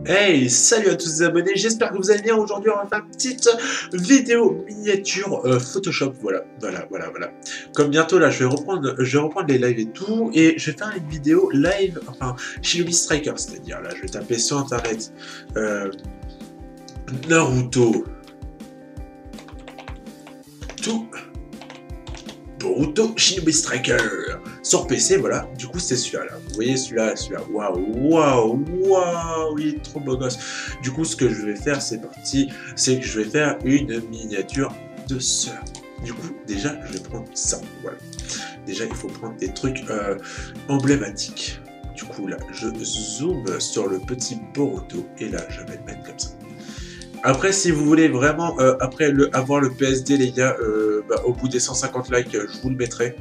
Hey, salut à tous les abonnés, j'espère que vous allez bien. Aujourd'hui, on va faire une petite vidéo miniature Photoshop. Voilà. Comme bientôt, là, je vais reprendre les lives et tout, et je vais faire une vidéo live, enfin, Shinobi Striker, c'est-à-dire, là, je vais taper sur internet Naruto, tout. Boruto Shinobi Striker sur PC, voilà. Du coup, c'est celui-là. Là. Vous voyez celui-là. Waouh, il est trop beau gosse. Du coup, ce que je vais faire, c'est parti, c'est que je vais faire une miniature de sœur. Du coup, déjà, je vais prendre ça. Voilà. Déjà, il faut prendre des trucs emblématiques. Du coup, là, je zoome sur le petit Boruto et là, je vais le mettre comme ça. Après, si vous voulez vraiment avoir le PSD, les gars, au bout des 150 likes, je vous le mettrai.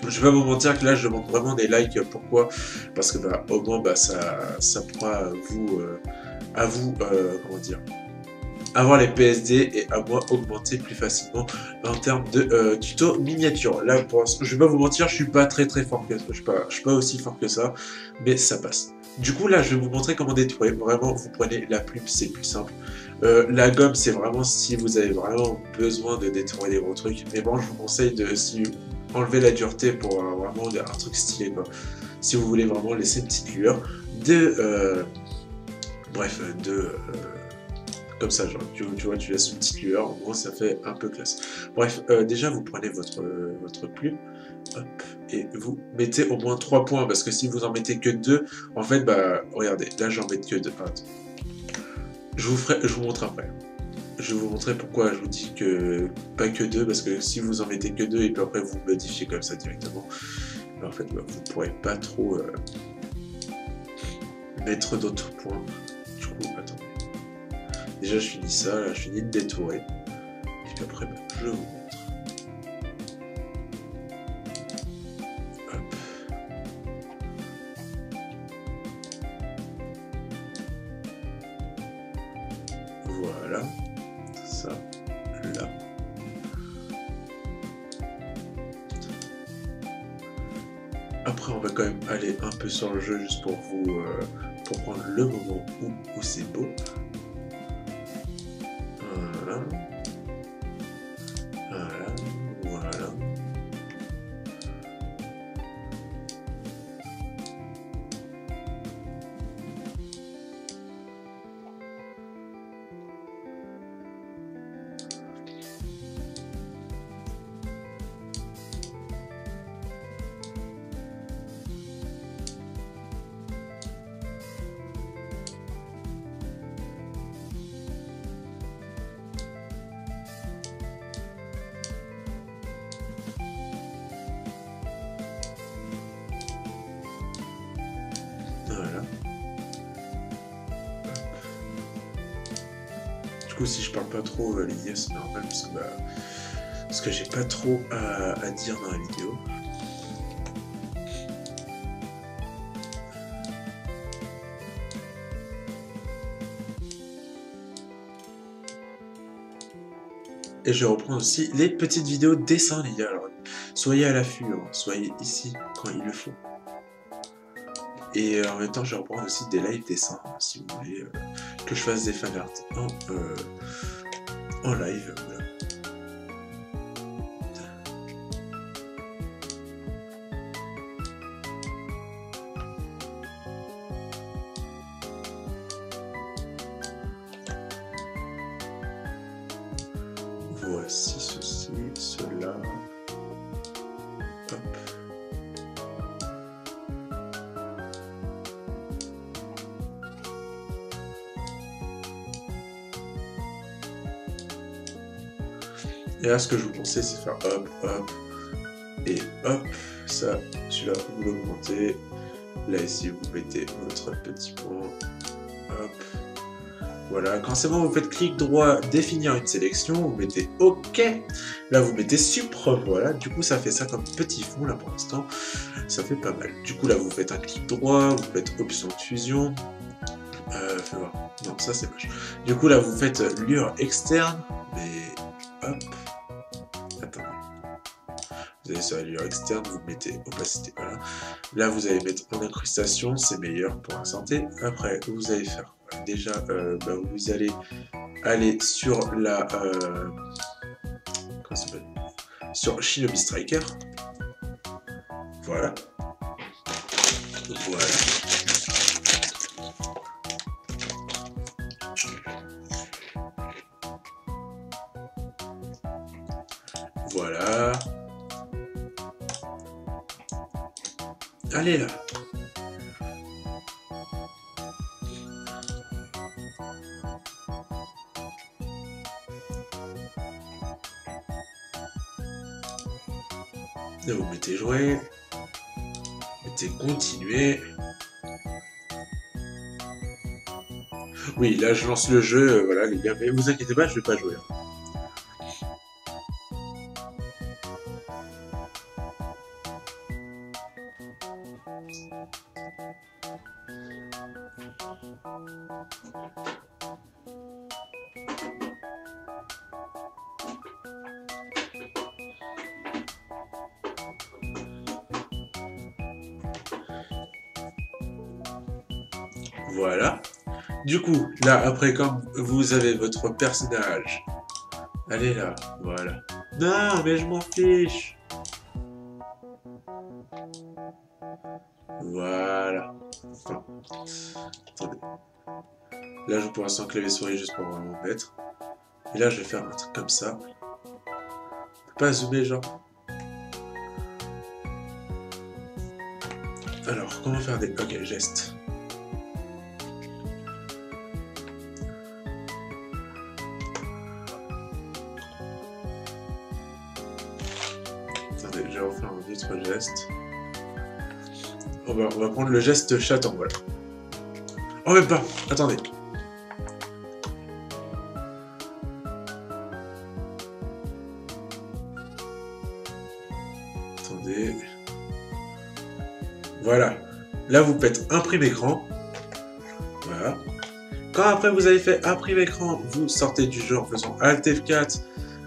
Je vais pas vous mentir que là, je demande vraiment des likes. Pourquoi? Parce que au moins, ça pourra comment dire, avoir les PSD et à moi augmenter plus facilement en termes de tuto miniature. Là, pour l'instant, je vais pas vous mentir, je suis pas très fort que ça. Je suis pas aussi fort que ça, mais ça passe. Du coup, là, je vais vous montrer comment détourer. Vraiment, vous prenez la plume, c'est plus simple. La gomme, c'est vraiment si vous avez vraiment besoin de détourer des gros trucs. Mais bon, je vous conseille de enlever la dureté pour vraiment un truc stylé, quoi. Si vous voulez vraiment laisser une petite lueur comme ça, genre, tu vois, tu laisses une petite lueur, au moins ça fait un peu classe. Bref, déjà vous prenez votre plume, hop, et vous mettez au moins 3 points, parce que si vous en mettez que 2, en fait, regardez, là j'en mets que 2. Je vous montre après. Je vais vous montrer pourquoi je vous dis que pas que 2, parce que si vous en mettez que 2 et puis après vous modifiez comme ça directement, en fait, vous ne pourrez pas trop mettre d'autres points. Du coup, attendez. Déjà, je finis ça, là, je finis de détourer. Et puis après, je vous montre. Hop. Voilà. Ça, là. Après, on va quand même aller un peu sur le jeu juste pour vous, pour prendre le moment où c'est beau. Voilà. Du coup, si je parle pas trop, les gars, c'est normal parce que j'ai pas trop à dire dans la vidéo. Et je reprends aussi les petites vidéos de dessin, les gars. Alors, soyez à l'affût, hein. Soyez ici quand il le faut. Et en même temps, je reprends aussi des live dessins, hein, si vous voulez que je fasse des fanarts en live. Voilà. Voici ceci, cela. Hop. Et là, ce que je vous conseille, c'est faire hop, et hop. Ça, celui-là, vous l'augmentez. Là, ici, vous mettez votre petit point. Hop. Voilà, quand c'est bon, vous faites clic droit, définir une sélection, vous mettez OK. Là, vous mettez Supre, voilà. Du coup, ça fait ça comme petit fond, là, pour l'instant. Ça fait pas mal. Du coup, là, vous faites un clic droit, vous faites Option de fusion. Fais voir. Non, ça, c'est moche. Du coup, là, vous faites lueur externe, mais hop. Attendez. Vous allez sur la lueur externe, vous mettez opacité, voilà. Là, vous allez mettre en incrustation, c'est meilleur pour la santé. Après, vous allez faire déjà, vous allez aller sur la... comment ça s'appelle? Sur Shinobi Striker. Voilà. Voilà. Voilà. Allez là. Là, vous mettez jouer. Mettez continuer. Oui, là je lance le jeu, voilà les gars, mais vous inquiétez pas, je vais pas jouer. Voilà. Du coup, là, après, comme vous avez votre personnage, allez là, voilà. Non, mais je m'en fiche. Voilà. Enfin, attendez. Là, je pourrais sans clavier souris juste pour vraiment mettre. Et là, je vais faire un truc comme ça. Pas zoomer, genre. Alors, comment faire des... Ok, gestes. Attendez, je vais refaire un autre geste. On va prendre le geste chaton, voilà. Oh, même pas. Attendez. Attendez. Voilà. Là, vous faites imprime écran. Voilà. Quand après vous avez fait imprime écran, vous sortez du jeu en faisant Alt F4.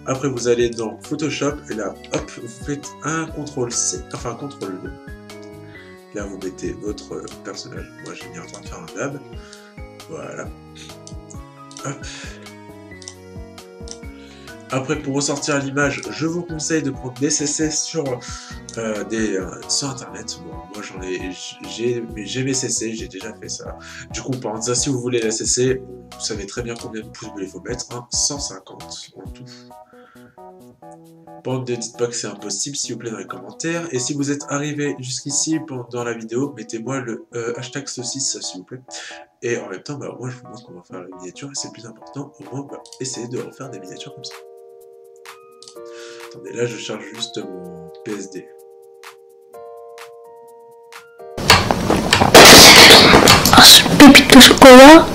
Après, vous allez dans Photoshop et là, hop, vous faites un CTRL-C, enfin CTRL-V. Là, vous mettez votre personnage. Moi, j'ai mis en train de faire un dab. Voilà. Hop. Après, pour ressortir l'image, je vous conseille de prendre des CC sur Internet. Bon, moi, j'ai mes CC, j'ai déjà fait ça. Du coup, par exemple, si vous voulez la CC, vous savez très bien combien de pouces bleus il faut mettre. 150 en tout. Ne dites pas que c'est impossible, s'il vous plaît, dans les commentaires. Et si vous êtes arrivé jusqu'ici dans la vidéo, mettez-moi le hashtag saucisse, s'il vous plaît. Et en même temps, moi, je vous montre comment faire la miniature. Et c'est le plus important, au moins, essayez de refaire des miniatures comme ça. Attendez, là, je charge juste mon PSD. Ah, ce pépite de chocolat.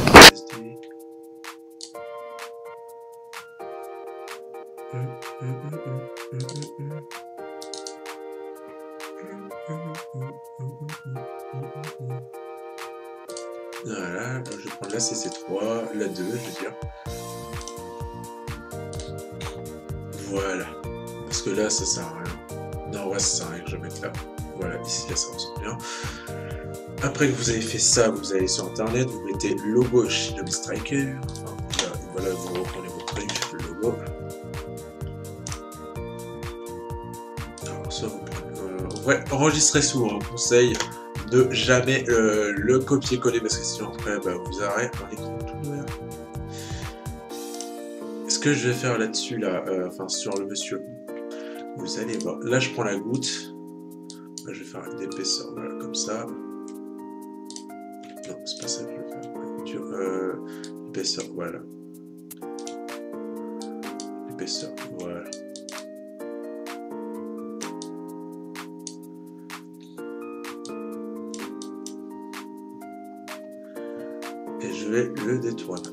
Voilà, je vais prendre la CC3, la 2, je veux dire. Voilà. Parce que là, ça sert à rien. Non, ouais, ça sert à rien que je mette là. Voilà, ici, là, ça ressemble bien. Après que vous avez fait ça, vous allez sur Internet, vous mettez logo Shinobi Striker. Enfin, voilà, vous reprenez votre truc, le logo. Alors, ça, vous prenez... ouais, enregistrez souvent, conseil. Ne jamais le copier-coller parce que sinon après vous aurez un écran tout noir. Ce que je vais faire là-dessus, là, enfin sur le monsieur, vous allez voir. Là je prends la goutte, là, je vais faire une épaisseur, voilà, comme ça. Non, c'est pas ça que je vais faire. Épaisseur, voilà. Épaisseur, voilà. Et je vais le détourner.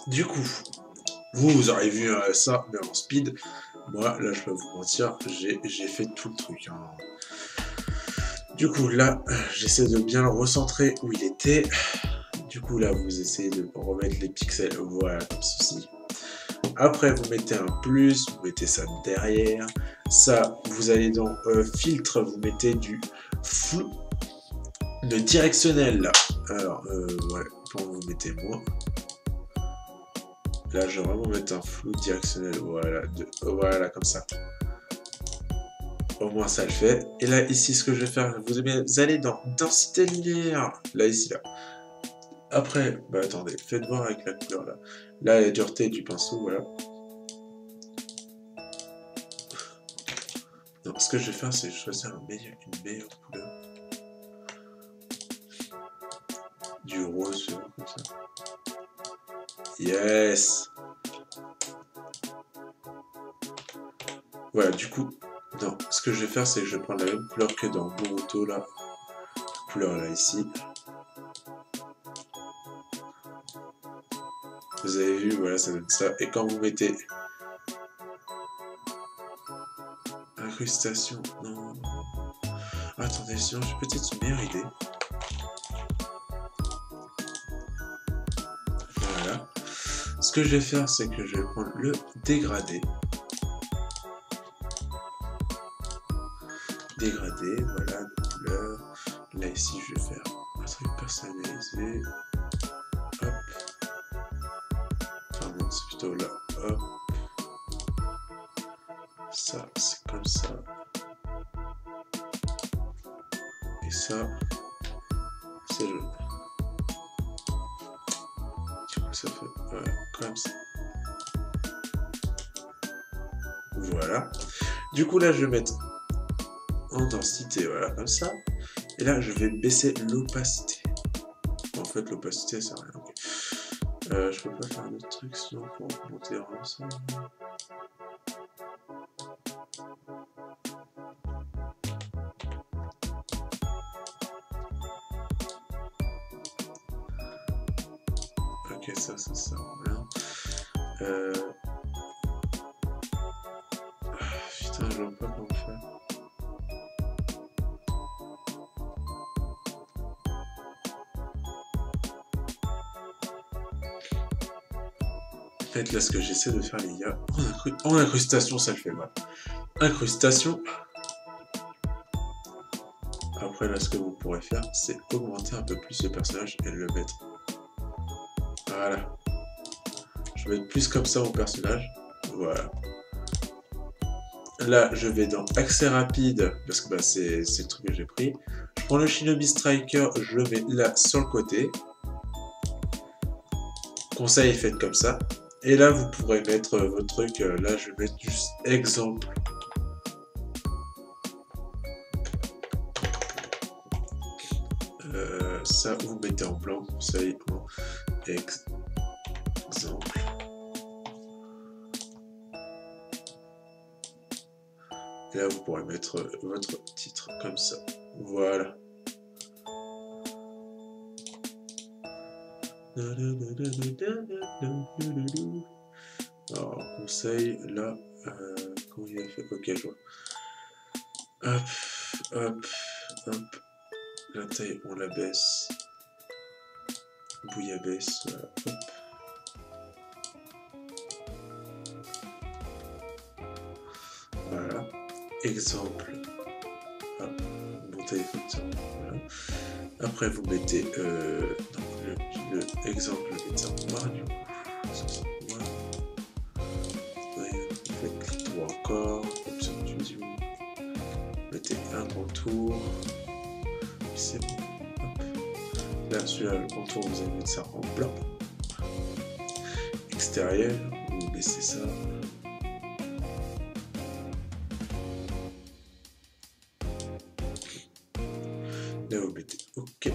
Du coup, vous aurez vu ça, mais en speed. Moi, là, je peux vous mentir, j'ai fait tout le truc. Hein. Du coup, là, j'essaie de bien le recentrer où il était. Du coup, là, vous essayez de remettre les pixels, voilà, comme ceci. Après, vous mettez un plus, vous mettez ça derrière. Ça, vous allez dans filtre, vous mettez du flou, de directionnel, là. Alors, ouais, quand vous mettez moins. Là, je vais vraiment mettre un flou directionnel, voilà, voilà, comme ça. Au moins, ça le fait. Et là, ici, ce que je vais faire, vous allez dans densité linéaire. Là, ici, là. Après, bah attendez, faites voir avec la couleur, là. Là, la dureté du pinceau, voilà. Donc, ce que je vais faire, c'est choisir une meilleure couleur. Du rose, comme ça. Yes! Voilà, du coup, non, ce que je vais faire, c'est que je vais prendre la même couleur que dans Boruto, là. Couleur, là, ici. Vous avez vu, voilà, ça donne ça. Et quand vous mettez... Incrustation, non. Attendez, sinon j'ai peut-être une meilleure idée. Voilà. Ce que je vais faire, c'est que je vais prendre le dégradé. Dégradé, voilà, de couleur. Là, ici, je vais faire un truc personnalisé. Hop. Enfin, non, c'est plutôt là. Hop. Ça, c'est comme ça. Et ça, c'est le... Du coup, ça fait voilà, comme ça. Voilà. Du coup, là, je vais mettre en densité, voilà, comme ça. Et là, je vais baisser l'opacité. En fait, l'opacité, ça sert à rien. Okay. Je peux pas faire un autre truc, sinon, pour augmenter vraiment ça. Ok, ça sert à rien. Putain, je vois pas comment faire. En fait, là, ce que j'essaie de faire, les gars, en incrustation, ça le fait mal. Incrustation. Après, là, ce que vous pourrez faire, c'est augmenter un peu plus le personnage et le mettre. Voilà. Je vais mettre plus comme ça mon personnage. Voilà. Là, je vais dans accès rapide, parce que bah, c'est le truc que j'ai pris. Je prends le Shinobi Striker, je le mets là sur le côté. Conseil, faites comme ça. Et là, vous pourrez mettre votre truc. Là, je vais mettre juste exemple. Ça, vous mettez en blanc. Conseil en exemple. Et là, vous pourrez mettre votre titre comme ça. Voilà. Alors, conseil, là, comment il a fait? Ok, je vois. Hop, hop, hop. La taille, on la baisse. Bouillabaisse, voilà. Hop. Voilà. Exemple. Hop. Mon téléphone, ça. Voilà. Après, vous mettez le exemple, le mettez en noir, du coup. Vous faites clic droit encore, option du mettez un contour, puis c'est bon. Hop. Là, celui-là, le contour, vous allez mettre ça en blanc. Extérieur, vous baissez ça. Là, vous mettez OK.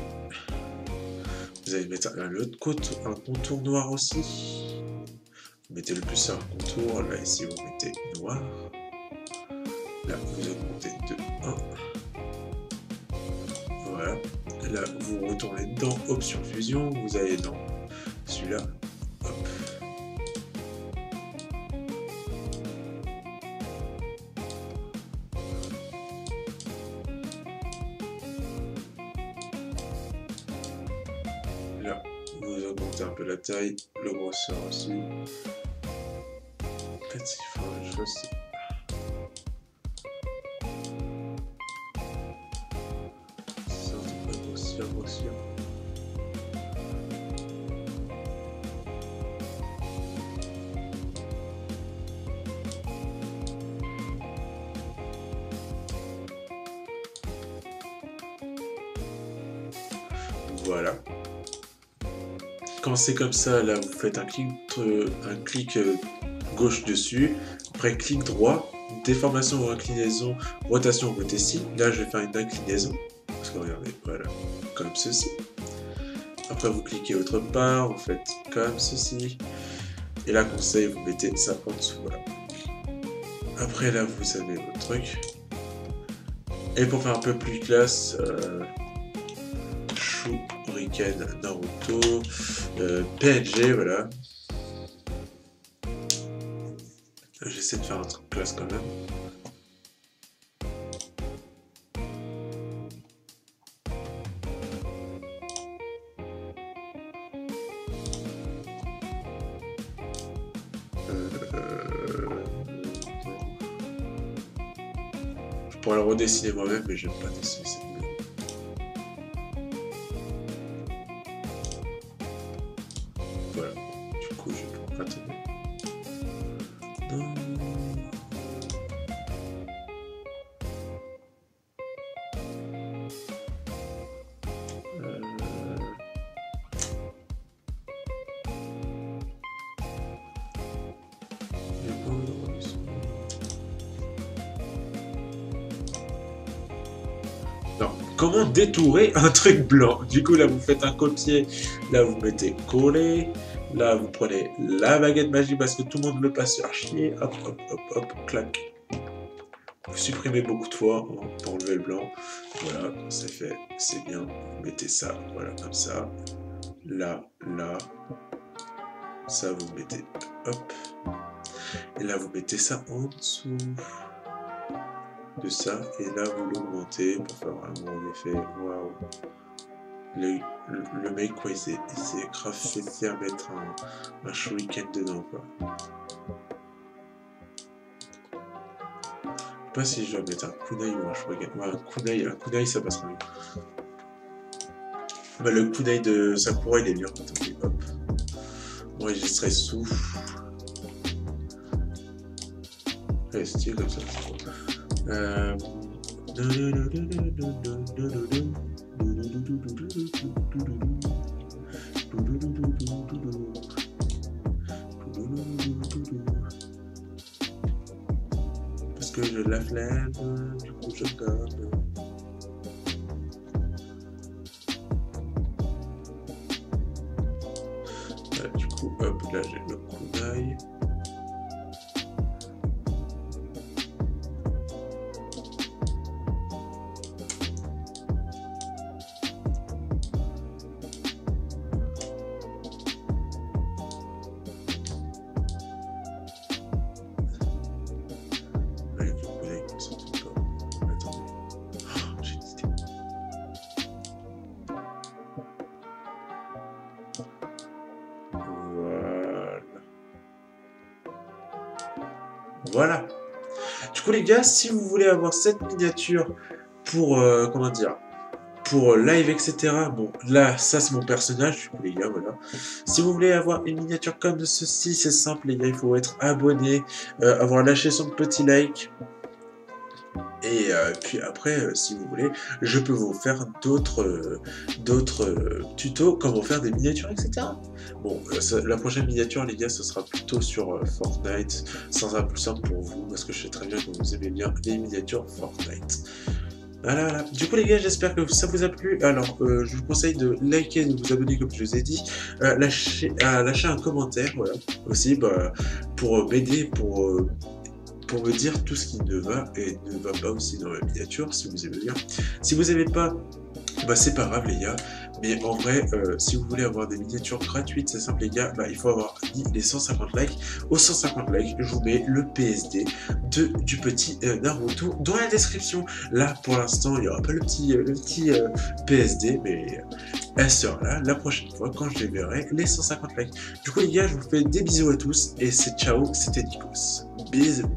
Vous allez mettre l'autre côté, un contour noir aussi. Vous mettez le plus sur un contour. Là, ici, vous mettez noir. Là, vous augmentez de 1. Voilà. Là, vous retournez dans Option Fusion. Vous allez dans celui-là. Hop. vous augmentez un peu la taille, le grosseur aussi. En fait, il faut une chose. Ça, on peut grossir. Voilà. Quand c'est comme ça, là, vous faites un clic gauche dessus, après clic droit, déformation ou inclinaison, rotation au côté-ci. Là, je vais faire une inclinaison, parce que regardez, voilà, comme ceci. Après, vous cliquez autre part, vous faites comme ceci. Et là, conseil, vous mettez ça en dessous, voilà. Après, là, vous avez votre truc. Et pour faire un peu plus classe, Shuriken Naruto, PNG, voilà. J'essaie de faire un truc classe quand même. Je pourrais le redessiner moi-même, mais j'aime pas dessiner cette maison. Voilà, du coup je peux pas tomber. Non. Non. Comment détourer un truc blanc? Du coup, là, vous faites un copier, là, vous mettez coller, là, vous prenez la baguette magique parce que tout le monde le passe sur chier, hop, hop, hop, hop, clac. Vous supprimez beaucoup de fois pour enlever le blanc. Voilà, quand c'est fait, c'est bien. Vous mettez ça, voilà, comme ça. Là, là. Ça, vous mettez, hop. Et là, vous mettez ça en dessous de ça, et là vous l'augmentez pour faire vraiment un effet waouh. Le mec quoi, il s'est grave fait faire mettre un shuriken dedans quoi. Je sais pas si je dois mettre un kunai ou un shuriken. Ouais, un kunai ça passera mieux. Bah, le kunai de Sakura il est bien. Attendez, hop. Moi j'y serai sous. Ouais, c'est stylé comme ça. Parce que je la flemme, du coup je gomme. Du coup, hop, là j'ai le kunai. Voilà. Du coup les gars, si vous voulez avoir cette miniature pour comment dire, pour live etc. Bon là ça c'est mon personnage du coup les gars voilà. Si vous voulez avoir une miniature comme ceci, c'est simple les gars, il faut être abonné, avoir lâché son petit like. Et puis après, si vous voulez, je peux vous faire d'autres tutos, comment faire des miniatures, etc. Bon, la prochaine miniature, les gars, ce sera plutôt sur Fortnite, sans un plus simple pour vous, parce que je sais très bien que vous aimez bien les miniatures Fortnite. Voilà, voilà. Du coup les gars, j'espère que ça vous a plu. Alors, je vous conseille de liker, de vous abonner comme je vous ai dit, lâcher un commentaire, voilà, aussi, bah, pour m'aider, pour me dire tout ce qui ne va et ne va pas aussi dans la miniature, si vous aimez bien. Si vous n'aimez pas, bah c'est pas grave les gars, mais en vrai, si vous voulez avoir des miniatures gratuites, c'est simple les gars, bah il faut avoir mis les 150 likes. Aux 150 likes, je vous mets le PSD du petit Naruto dans la description. Là, pour l'instant, il n'y aura pas le petit PSD, mais elle sera là la prochaine fois quand je les verrai, les 150 likes. Du coup les gars, je vous fais des bisous à tous, et c'est ciao, c'était Nikos. Bisous.